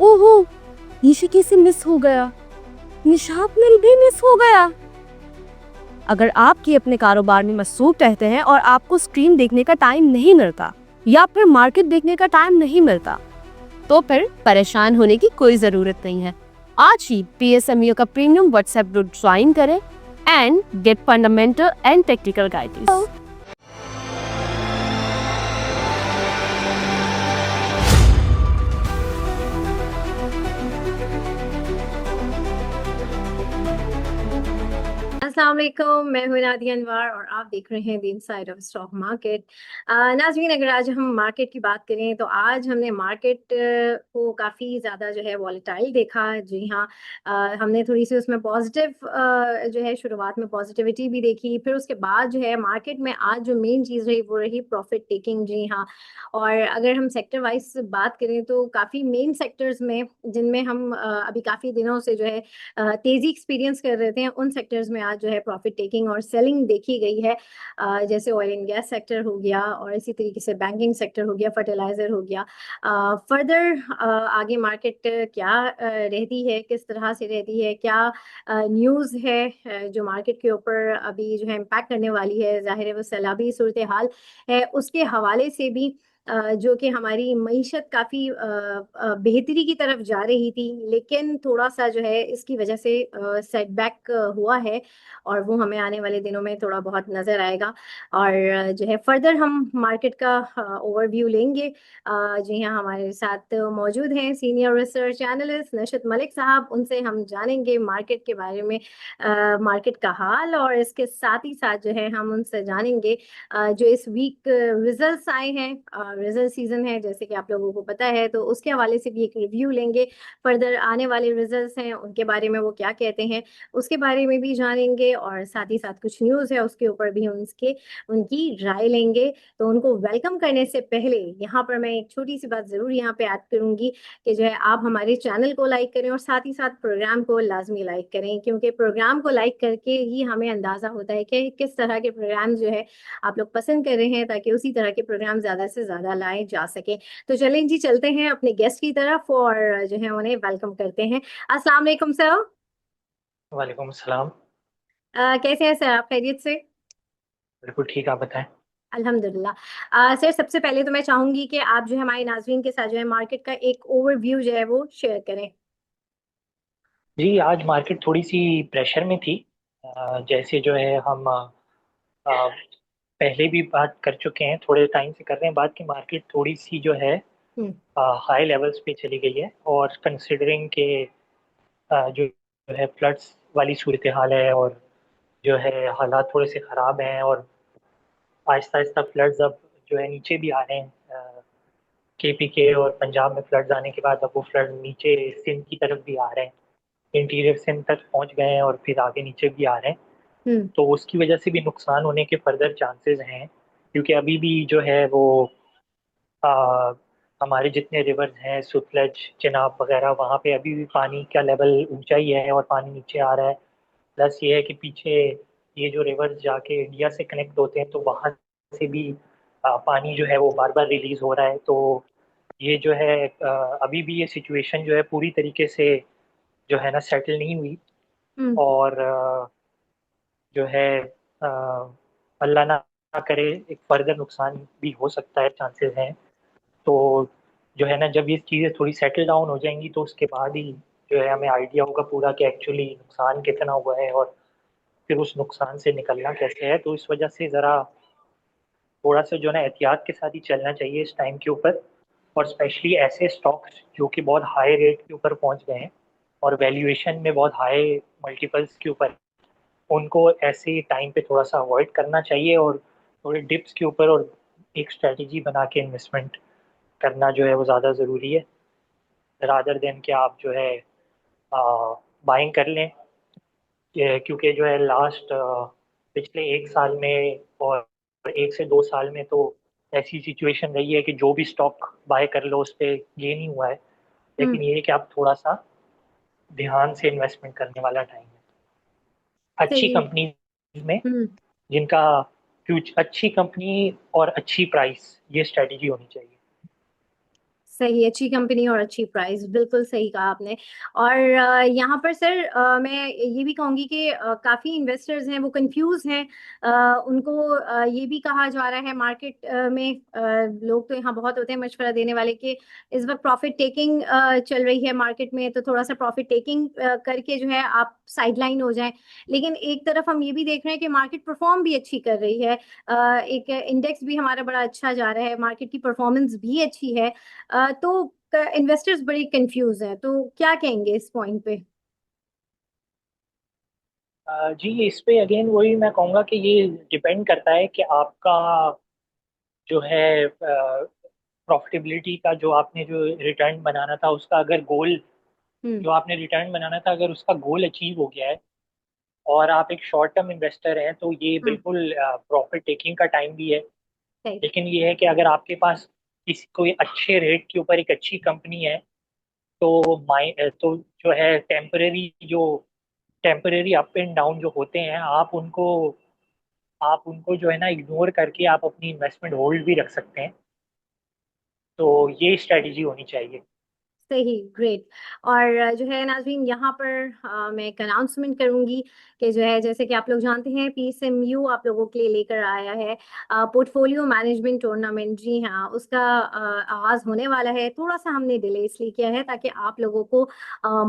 ओहो, ये कैसे मिस हो गया? निशात मिल भी मिस हो गया। अगर आपके अपने कारोबार में मसरूफ रहते हैं और आपको स्क्रीन देखने का टाइम नहीं मिलता या फिर मार्केट देखने का टाइम नहीं मिलता, तो फिर परेशान होने की कोई जरूरत नहीं है। आज ही PSMU का प्रीमियम व्हाट्सएप ग्रुप ज्वाइन करें and get fundamental and technical guidance. अस्सलाम वालेकुम, मैं हूँ नादिया अनवर और आप देख रहे हैं the inside of stock market. नाज़रीन, अगर आज हम मार्केट की बात करें तो आज हमने मार्केट को काफ़ी ज़्यादा जो है वॉलेटाइल देखा। जी हाँ, हमने थोड़ी सी उसमें पॉजिटिव जो है शुरुआत में पॉजिटिविटी भी देखी। फिर उसके बाद जो है मार्केट में आज जो मेन चीज़ रही वो रही प्रॉफिट टेकिंग। जी हाँ, और अगर हम सेक्टर वाइज बात करें तो काफ़ी मेन सेक्टर्स में जिनमें हम अभी काफ़ी दिनों से जो है तेज़ी एक्सपीरियंस कर रहे थे, उन सेक्टर्स में आज जो है प्रॉफिट टेकिंग और सेलिंग देखी गई है। जैसे ऑयल एंड गैस सेक्टर हो गया और इसी तरीके से बैंकिंग सेक्टर हो गया, फर्टिलाइजर हो गया। फर्दर आगे मार्केट क्या रहती है, किस तरह से रहती है, क्या न्यूज़ है जो मार्केट के ऊपर अभी जो है इम्पैक्ट करने वाली है, ज़ाहिर है वो सैलाबी सूरत हाल है, उसके हवाले से भी जो कि हमारी मईशत काफ़ी बेहतरी की तरफ जा रही थी, लेकिन थोड़ा-सा जो है इसकी वजह से सेटबैक हुआ है और वो हमें आने वाले दिनों में थोड़ा बहुत नज़र आएगा। और जो है फर्दर हम मार्केट का ओवरव्यू लेंगे। जी हाँ, हमारे साथ मौजूद हैं सीनियर रिसर्च एनालिस्ट नशत मलिक साहब, उनसे हम जानेंगे मार्केट के बारे में, मार्केट का हाल, और इसके साथ ही साथ जो है हम उनसे जानेंगे जो इस वीक रिजल्ट्स आए हैं। रिजल्ट सीजन है जैसे कि आप लोगों को पता है, तो उसके हवाले से भी एक रिव्यू लेंगे। फर्दर आने वाले रिजल्ट्स हैं उनके बारे में वो क्या कहते हैं उसके बारे में भी जानेंगे, और साथ ही साथ कुछ न्यूज़ है उसके ऊपर भी उनकी राय लेंगे। तो उनको वेलकम करने से पहले यहाँ पर मैं एक छोटी सी बात ज़रूर यहाँ पे ऐड करूँगी कि जो है आप हमारे चैनल को लाइक करें और साथ ही साथ प्रोग्राम को लाजमी लाइक करें, क्योंकि प्रोग्राम को लाइक करके ही हमें अंदाज़ा होता है कि किस तरह के प्रोग्राम जो है आप लोग पसंद कर रहे हैं, ताकि उसी तरह के प्रोग्राम ज़्यादा से ज़्यादा लाए जा सके। तो चलें जी, चलते हैं अपने गेस्ट की तरफ और जो है उन्हें वेलकम करते हैं। अस्सलाम वालेकुम सर। वालेकुम सलाम। कैसे हैं सर, आप खैरियत से? बिल्कुल ठीक, आप बताएं। अल्हम्दुलिल्लाह। सर, सबसे पहले तो मैं चाहूंगी कि आप जो है हमारे नाज़रीन के साथ जो है मार्केट का एक ओवरव्यू जो है वो शेयर करें। जी, आज मार्केट थोड़ी सी प्रेशर में थी। जैसे जो है हम पहले भी बात कर चुके हैं, थोड़े टाइम से कर रहे हैं बात की मार्केट थोड़ी सी जो है हम्म। हाई लेवल्स पे चली गई है। और कंसिडरिंग के जो है फ्लड्स वाली सूरत हाल है, और जो है हालात थोड़े से ख़राब हैं, और आहिस्ता आहिस्ता फ्लड्स अब जो है नीचे भी आ रहे हैं। KPK और पंजाब में फ्लड्स आने के बाद अब वो फ्लड नीचे सिंध की तरफ भी आ रहे हैं, इंटीरियर सिंध तक पहुंच गए हैं और फिर आगे नीचे भी आ रहे हैं। हम्म। तो उसकी वजह से भी नुकसान होने के फर्दर चांसेस हैं, क्योंकि अभी भी जो है वो आ, हमारे जितने रिवर्स हैं, सुतलज, चिनाब वगैरह, वहाँ पे अभी भी पानी का लेवल ऊंचा ही है और पानी नीचे आ रहा है। प्लस ये है कि पीछे ये जो रिवर्स जाके इंडिया से कनेक्ट होते हैं तो वहाँ से भी पानी जो है वो बार बार रिलीज हो रहा है। तो ये जो है अभी भी ये सिचुएशन जो है पूरी तरीके से जो है ना सेटल नहीं हुई। हम्म। और जो है अ, अल्लाह ना करे एक फर्दर नुकसान भी हो सकता है, चांसेस हैं। तो जो है ना जब ये चीज़ें थोड़ी सेटल डाउन हो जाएंगी तो उसके बाद ही जो है हमें आइडिया होगा पूरा कि एक्चुअली नुकसान कितना हुआ है और फिर उस नुकसान से निकलना कैसे है। तो इस वजह से ज़रा थोड़ा सा जो है ना एहतियात के साथ ही चलना चाहिए इस टाइम के ऊपर। और स्पेशली ऐसे स्टॉक्स जो कि बहुत हाई रेट के ऊपर पहुंच गए हैं और वैल्यूएशन में बहुत हाई मल्टीपल्स के ऊपर, उनको ऐसे टाइम पे थोड़ा सा अवॉइड करना चाहिए और थोड़े डिप्स के ऊपर और एक स्ट्रेटजी बना के इन्वेस्टमेंट करना जो है वो ज़्यादा ज़रूरी है, रादर देन कि आप जो है बाइंग कर लें। क्योंकि जो है लास्ट पिछले एक साल में और 1 से 2 साल में तो ऐसी सिचुएशन रही है कि जो भी स्टॉक बाय कर लो उस पर गेन ही हुआ है। हम्म। लेकिन ये है कि आप थोड़ा सा ध्यान से इन्वेस्टमेंट करने वाला टाइम है अच्छी सही। कंपनी में, हम्म। जिनका फ्यूचर अच्छी कंपनी और अच्छी प्राइस, ये स्ट्रेटजी होनी चाहिए। सही, अच्छी कंपनी और अच्छी प्राइस, बिल्कुल सही कहा आपने। और यहाँ पर सर मैं ये भी कहूँगी कि काफ़ी इन्वेस्टर्स हैं वो कंफ्यूज हैं। उनको ये भी कहा जा रहा है मार्केट में, लोग तो यहाँ बहुत होते हैं मशवरा देने वाले कि इस वक्त प्रॉफिट टेकिंग चल रही है मार्केट में, तो थोड़ा सा प्रॉफिट टेकिंग करके जो है आप साइडलाइन हो जाएं। लेकिन एक तरफ हम ये भी देख रहे हैं कि मार्केट परफॉर्म भी अच्छी कर रही है। एक इंडेक्स भी हमारा बड़ा अच्छा जा रहा है, मार्केट की परफॉर्मेंस भी अच्छी है। तो इन्वेस्टर्स बड़ी कंफ्यूज हैं, तो क्या कहेंगे इस पॉइंट पे? जी, इस पे अगेन वही मैं कहूँगा कि ये डिपेंड करता है कि आपका जो है प्रॉफिटेबिलिटी का जो आपने जो रिटर्न बनाना था उसका अगर गोल, हम्म। जो आपने रिटर्न बनाना था अगर उसका गोल अचीव हो गया है और आप एक शॉर्ट टर्म इन्वेस्टर हैं तो ये हम्म। बिल्कुल प्रॉफिट टेकिंग का टाइम भी है। सही। लेकिन ये है कि अगर आपके पास किसी कोई अच्छे रेट के ऊपर एक अच्छी कंपनी है तो तो जो है टेम्परेरी अप एंड डाउन जो होते हैं आप उनको जो है ना इग्नोर करके आप अपनी इन्वेस्टमेंट होल्ड भी रख सकते हैं। तो ये स्ट्रेटजी होनी चाहिए। सही, ग्रेट। और जो है नाज़रीन, यहाँ पर मैं एक अनाउंसमेंट करूंगी कि जो है, जैसे कि आप लोग जानते हैं, पीएसएमयू आप लोगों के लिए लेकर आया है पोर्टफोलियो मैनेजमेंट टूर्नामेंट। जी हाँ, उसका आगाज होने वाला है। थोड़ा सा हमने डिले इसलिए किया है ताकि आप लोगों को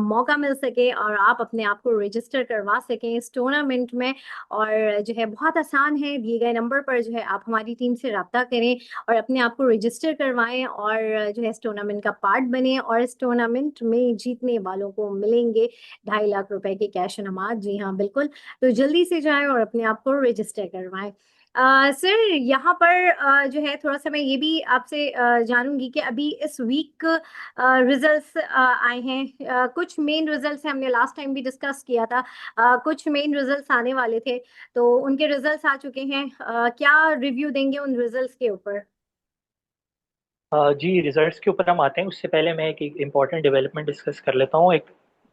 मौका मिल सके और आप अपने आप को रजिस्टर करवा सकें इस टूर्नामेंट में। और जो है बहुत आसान है, दिए गए नंबर पर जो है आप हमारी टीम से रब्ता करें और अपने आप को रजिस्टर करवाएं और जो है इस टूर्नामेंट का पार्ट बने। और इस टूर्नामेंट में जीतने वालों को मिलेंगे 2.5 लाख रुपए के कैश इनामात। जी हाँ, बिल्कुल। तो जल्दी से जाएं और अपने आप को रजिस्टर करवाएं। सर, यहाँ पर जो है थोड़ा सा मैं ये भी आपसे जानूंगी कि अभी इस वीक रिजल्ट्स आए हैं। कुछ मेन रिजल्ट्स हैं, हमने लास्ट टाइम भी डिस्कस किया था। कुछ मेन रिजल्ट्स आने वाले थे, तो उनके रिजल्ट्स आ चुके हैं। क्या रिव्यू देंगे उन रिजल्ट्स के ऊपर? जी, रिजल्ट्स के ऊपर हम आते हैं उससे पहले मैं एक इम्पॉर्टेंट डेवलपमेंट डिस्कस कर लेता हूँ। एक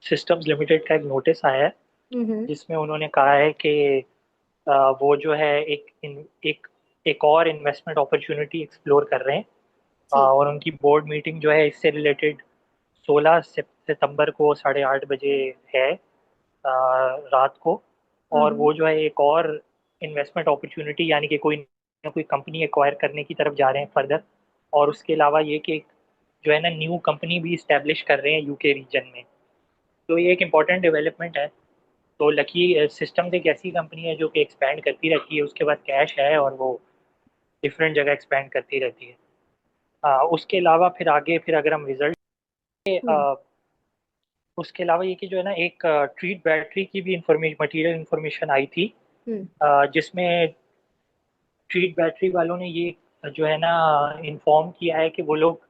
सिस्टम्स लिमिटेड का एक नोटिस आया है हम्म। जिसमें उन्होंने कहा है कि वो जो है एक और इन्वेस्टमेंट अपॉर्चुनिटी एक्सप्लोर कर रहे हैं। ठीक। और उनकी बोर्ड मीटिंग जो है इससे रिलेटेड 16 सितंबर को 8:30 बजे है, रात को। और हम्म। वो जो है एक और इन्वेस्टमेंट अपॉर्चुनिटी यानी कि कोई ना कोई कंपनी एक्वायर करने की तरफ जा रहे हैं फर्दर। और उसके अलावा ये कि जो है ना न्यू कंपनी भी इस्टेब्लिश कर रहे हैं यूके रीजन में। तो ये एक इम्पॉर्टेंट डेवलपमेंट है। तो लकी सिस्टम्स एक ऐसी कंपनी है जो कि एक्सपैंड करती रहती है, उसके बाद कैश है और वो डिफरेंट जगह एक्सपैंड करती रहती है। उसके अलावा फिर आगे फिर अगर हम रिजल्ट, हम्म। उसके अलावा ये कि जो है ना एक ट्रीट बैटरी की भी इंफॉर्मेशन मटेरियल इंफॉर्मेशन आई थी, हम्म। जिसमें ट्रीट बैटरी वालों ने ये जो है ना इन्फॉर्म किया है कि वो लोग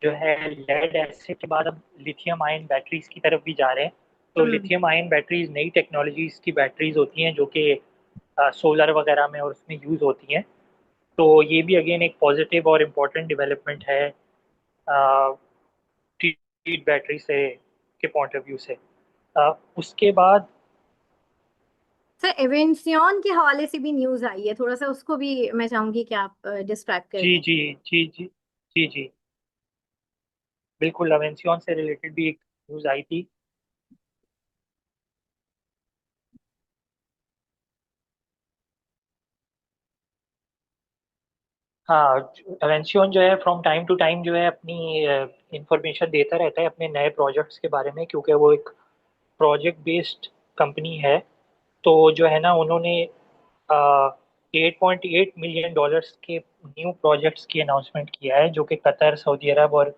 जो है लेड एसिड के बाद अब लिथियम आयन बैटरीज की तरफ भी जा रहे हैं। तो हम्म। लिथियम आयन बैटरीज नई टेक्नोलॉजीज की बैटरीज होती हैं जो कि सोलर वगैरह में और उसमें यूज़ होती हैं। तो ये भी अगेन एक पॉजिटिव और इम्पोर्टेंट डेवलपमेंट है ट्रीट बैटरी से के पॉइंट ऑफ व्यू से। उसके बाद सर, एवेंसियन के हवाले से भी न्यूज आई है, थोड़ा सा उसको भी मैं चाहूंगी कि आप डिस्क्राइब कर जी दें। जी जी जी जी जी, बिल्कुल अवेंसियन से रिलेटेड भी एक न्यूज़ आई थी। हाँ, एवेंसियन जो है फ्रॉम टाइम टू टाइम जो है अपनी इंफॉर्मेशन देता रहता है अपने नए प्रोजेक्ट्स के बारे में, क्योंकि वो एक प्रोजेक्ट बेस्ड कंपनी है। तो जो है ना उन्होंने 8.8 मिलियन डॉलर्स के न्यू प्रोजेक्ट्स की अनाउंसमेंट किया है जो कि कतर, सऊदी अरब और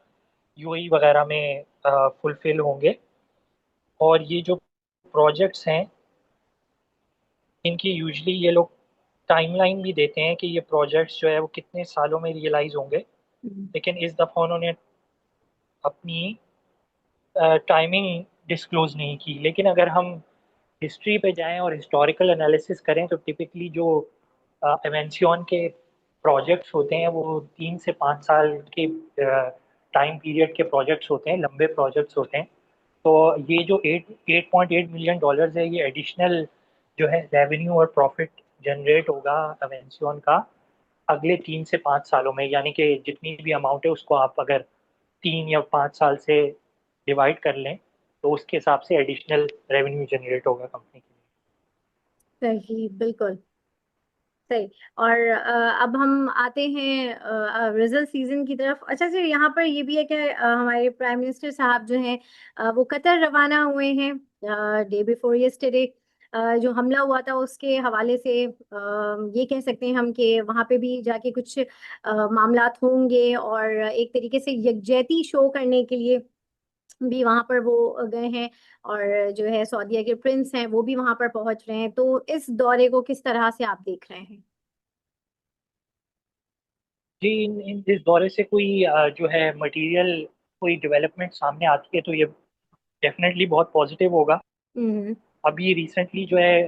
यूएई वगैरह में फुलफिल होंगे। और ये जो प्रोजेक्ट्स हैं इनकी यूजली ये लोग टाइमलाइन भी देते हैं कि ये प्रोजेक्ट्स जो है वो कितने सालों में रियलाइज होंगे। हम्म। लेकिन इस दफ़ा उन्होंने अपनी टाइमिंग डिस्क्लोज नहीं की। लेकिन अगर हम हिस्ट्री पे जाएं और हिस्टोरिकल एनालिसिस करें तो टिपिकली जो एवेंसियन के प्रोजेक्ट्स होते हैं वो 3 से 5 साल के टाइम पीरियड के प्रोजेक्ट्स होते हैं, लंबे प्रोजेक्ट्स होते हैं। तो ये जो 8.8 मिलियन डॉलर्स है ये एडिशनल जो है रेवेन्यू और प्रॉफिट जनरेट होगा एवेंसियन का अगले 3 से 5 सालों में। यानी कि जितनी भी अमाउंट है उसको आप अगर 3 या 5 साल से डिवाइड कर लें तो उसके हिसाब से एडिशनल रेवेन्यू जनरेट होगा कंपनी के लिए। सही, बिल्कुल सही। और अब हम आते हैं रिजल्ट सीजन की तरफ। अच्छा सर, यहाँ पर ये भी है कि हमारे प्राइम मिनिस्टर साहब जो हैं वो कतर रवाना हुए हैं डे बिफोर यस्टरडे। जो हमला हुआ था उसके हवाले से ये कह सकते हैं हम कि वहाँ पे भी जाके कुछ मामलात होंगे, और एक तरीके से यकजहती शो करने के लिए भी वहां पर वो गए हैं। और जो है सऊदीया के प्रिंस हैं वो भी वहां पर पहुंच रहे हैं। तो इस दौरे को किस तरह से आप देख रहे हैं? जी, इस दौरे से कोई जो है मटेरियल कोई डेवलपमेंट सामने आती है तो ये डेफिनेटली बहुत पॉजिटिव होगा। हम्म। अभी रिसेंटली जो है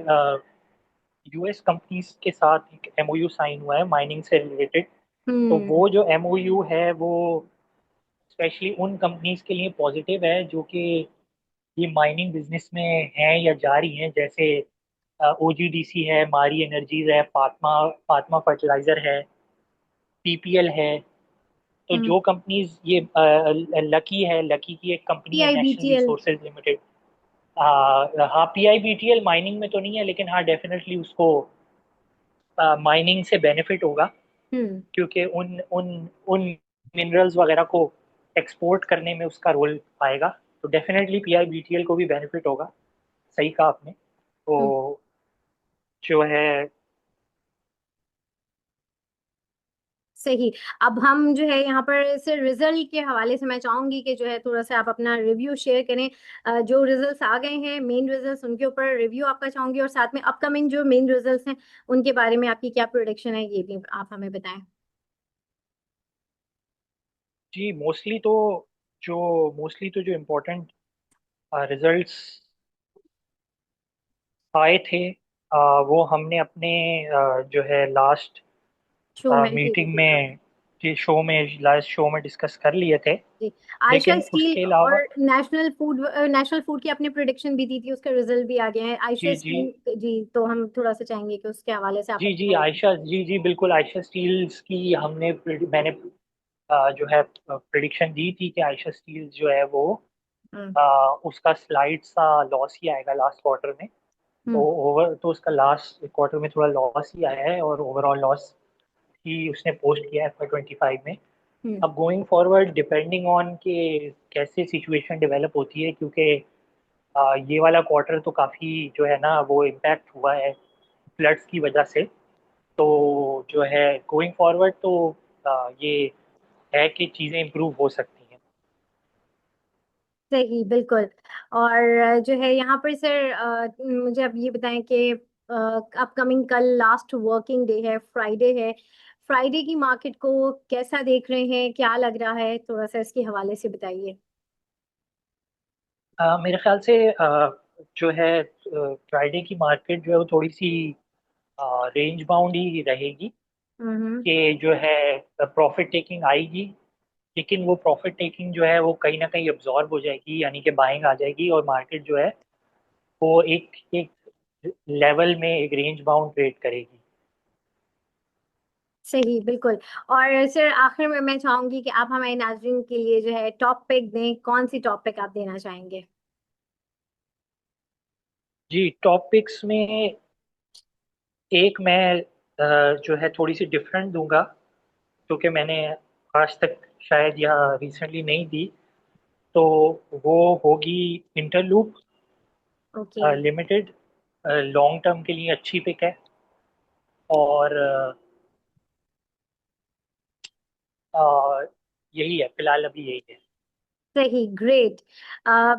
यूएस कंपनीज के साथ एक एमओयू साइन हुआ है माइनिंग से रिलेटेड। तो हम्म। वो जो एमओयू है वो स्पेशली उन कंपनीज के लिए पॉजिटिव है जो कि ये माइनिंग बिजनेस में हैं या जा रही हैं, जैसे ओजीडीसी है, मारी एनर्जीज है, फातमा फातमा फर्टिलाइजर है, पीपीएल है। तो हम्म। जो कंपनीज ये लकी है, लकी की एक कंपनी है नेशनल पीआईबीटीएल। Resources limited. हाँ, पीआईबीटीएल माइनिंग में तो नहीं है लेकिन हाँ डेफिनेटली उसको माइनिंग से बेनिफिट होगा, हम्म। क्योंकि उन उन उन मिनरल्स वगैरह को एक्सपोर्ट करने में उसका रोल आएगा। तो डेफिनेटली पीआईबीटीएल को भी बेनिफिट होगा। सही कहा आपने। हम्म। तो जो है सही। अब हम जो है यहाँ पर सिर्फ रिजल्ट के हवाले से मैं चाहूंगी कि जो है थोड़ा सा आप अपना रिव्यू शेयर करें। जो रिजल्ट्स आ गए हैं मेन रिजल्ट्स, उनके ऊपर रिव्यू आपका चाहूंगी, और साथ में अपकमिंग जो मेन रिजल्ट्स हैं उनके बारे में आपकी क्या प्रोडिक्शन है ये भी आप हमें बताएं। जी, मोस्टली तो जो इम्पोर्टेंट रिजल्ट्स आए थे वो हमने अपने जो है लास्ट शो में जी मीटिंग जी में जी शो में लास्ट शो में डिस्कस कर लिए थे। जी। आयशा लेकिन स्टील उसके और अलावा नेशनल फूड की आपने प्रिडिक्शन भी दी थी, उसका रिजल्ट भी आ गया है आयशा जी जी स्टील जी। तो हम थोड़ा सा चाहेंगे कि उसके हवाले से आप जी अपना। आयशा जी बिल्कुल आयशा स्टील्स की मैंने जो है प्रिडिक्शन दी थी कि आयशा स्टील्स जो है वो हम्म। उसका स्लाइड सा लॉस ही आएगा लास्ट क्वार्टर में। तो हम्म। तो उसका लास्ट क्वार्टर में थोड़ा लॉस ही आया है और ओवरऑल लॉस ही उसने पोस्ट किया है FY 25 में। हम्म। अब गोइंग फॉरवर्ड डिपेंडिंग ऑन कि कैसे सिचुएशन डेवलप होती है, क्योंकि ये वाला क्वार्टर तो काफ़ी जो है ना वो इम्पैक्ट हुआ है फ्लड्स की वजह से। तो जो है गोइंग फॉरवर्ड तो ये है कि चीज़ें इम्प्रूव हो सकती हैं। सही, बिल्कुल। और जो है यहाँ पर सर मुझे अब ये बताएं कि अपकमिंग कल लास्ट वर्किंग डे है, फ्राइडे है। फ्राइडे की मार्केट को कैसा देख रहे हैं, क्या लग रहा है, थोड़ा सा इसके हवाले से बताइए। मेरे ख्याल से जो है फ्राइडे की मार्केट जो है वो थोड़ी सी रेंज बाउंड ही रहेगी, हम्म। कि जो है प्रॉफिट टेकिंग आएगी, लेकिन वो प्रॉफिट टेकिंग जो है वो कहीं ना कहीं अब्जॉर्ब हो जाएगी, यानी कि बाइंग आ जाएगी और मार्केट जो है वो एक एक लेवल में एक रेंज बाउंड ट्रेड करेगी। सही, बिल्कुल। और सर आखिर में मैं चाहूंगी कि आप हमारे नाज़रीन के लिए जो है टॉपिक दें, कौन सी टॉपिक आप देना चाहेंगे? जी, टॉपिक्स में एक मैं जो है थोड़ी सी डिफरेंट दूंगा, क्योंकि मैंने आज तक शायद या रिसेंटली नहीं दी। तो वो होगी Interloop okay. Limited. Long term के लिए अच्छी पिक है। और यही है फिलहाल, अभी यही है। सही, ग्रेट।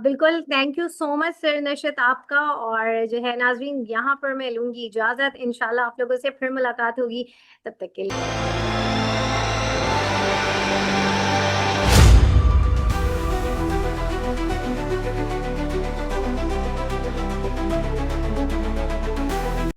बिल्कुल, thank you so much sir नशत आपका। और जो है नाजरीन, यहाँ पर मैं लूंगी इजाजत, इंशाल्लाह आप लोगों से फिर मुलाकात होगी। तब तक के लिए